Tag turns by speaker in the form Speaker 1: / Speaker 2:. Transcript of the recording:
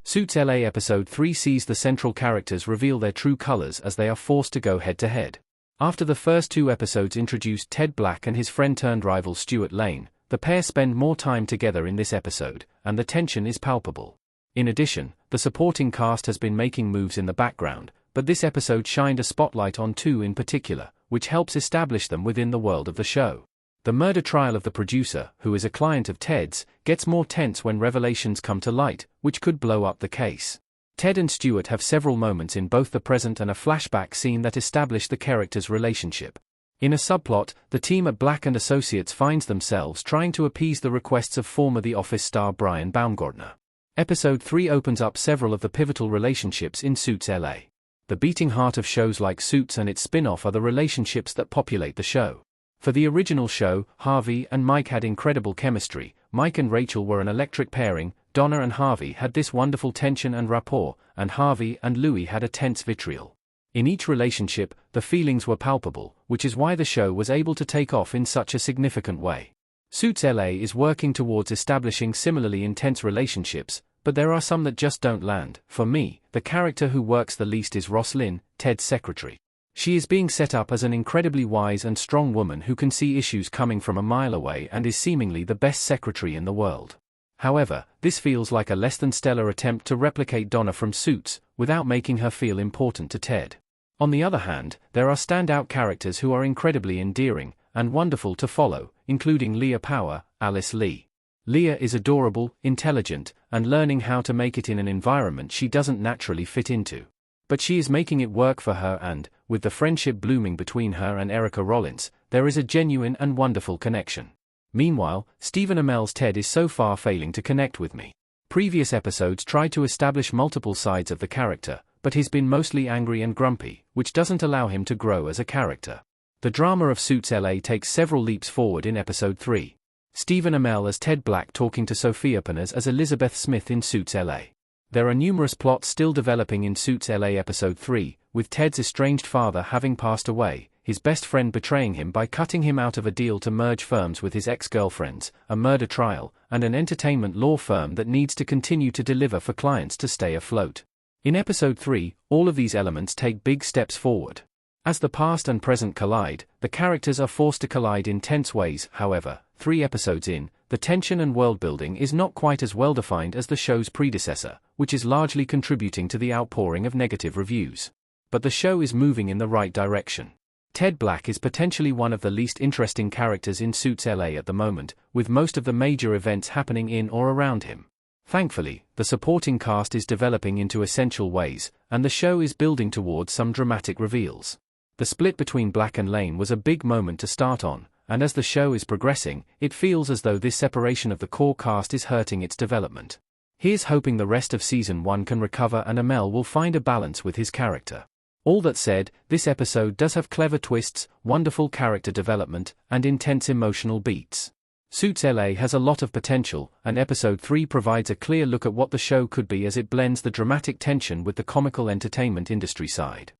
Speaker 1: Suits LA Episode 3 sees the central characters reveal their true colors as they are forced to go head-to-head. After the first 2 episodes introduced Ted Black and his friend-turned-rival Stuart Lane, the pair spend more time together in this episode, and the tension is palpable. In addition, the supporting cast has been making moves in the background, but this episode shined a spotlight on 2 in particular, which helps establish them within the world of the show. The murder trial of the producer, who is a client of Ted's, gets more tense when revelations come to light, which could blow up the case. Ted and Stuart have several moments in both the present and a flashback scene that establish the characters' relationship. In a subplot, the team at Black & Associates finds themselves trying to appease the requests of former The Office star Brian Baumgartner. Episode 3 opens up several of the pivotal relationships in Suits LA. The beating heart of shows like Suits and its spin-off are the relationships that populate the show. For the original show, Harvey and Mike had incredible chemistry. Mike and Rachel were an electric pairing. Donna and Harvey had this wonderful tension and rapport, and Harvey and Louis had a tense vitriol. In each relationship, the feelings were palpable, which is why the show was able to take off in such a significant way. Suits LA is working towards establishing similarly intense relationships, but there are some that just don't land. For me, the character who works the least is Ross Lynn, Ted's secretary. She is being set up as an incredibly wise and strong woman who can see issues coming from a mile away and is seemingly the best secretary in the world. However, this feels like a less than stellar attempt to replicate Donna from Suits, without making her feel important to Ted. On the other hand, there are standout characters who are incredibly endearing and wonderful to follow, including Leah Power, Alice Lee. Leah is adorable, intelligent, and learning how to make it in an environment she doesn't naturally fit into. But she is making it work for her and, with the friendship blooming between her and Erica Rollins, there is a genuine and wonderful connection. Meanwhile, Stephen Amell's Ted is so far failing to connect with me. Previous episodes tried to establish multiple sides of the character, but he's been mostly angry and grumpy, which doesn't allow him to grow as a character. The drama of Suits LA takes several leaps forward in Episode 3. Stephen Amell as Ted Black talking to Sophia Penas as Elizabeth Smith in Suits LA. There are numerous plots still developing in Suits LA Episode 3, with Ted's estranged father having passed away, his best friend betraying him by cutting him out of a deal to merge firms with his ex-girlfriends, a murder trial, and an entertainment law firm that needs to continue to deliver for clients to stay afloat. In Episode 3, all of these elements take big steps forward. As the past and present collide, the characters are forced to collide in tense ways. However, 3 episodes in, the tension and world-building is not quite as well-defined as the show's predecessor, which is largely contributing to the outpouring of negative reviews. But the show is moving in the right direction. Ted Black is potentially one of the least interesting characters in Suits LA at the moment, with most of the major events happening in or around him. Thankfully, the supporting cast is developing into essential ways, and the show is building towards some dramatic reveals. The split between Black and Lane was a big moment to start on, and as the show is progressing, it feels as though this separation of the core cast is hurting its development. Here's hoping the rest of Season 1 can recover and Amell will find a balance with his character. All that said, this episode does have clever twists, wonderful character development, and intense emotional beats. Suits LA has a lot of potential, and Episode 3 provides a clear look at what the show could be as it blends the dramatic tension with the comical entertainment industry side.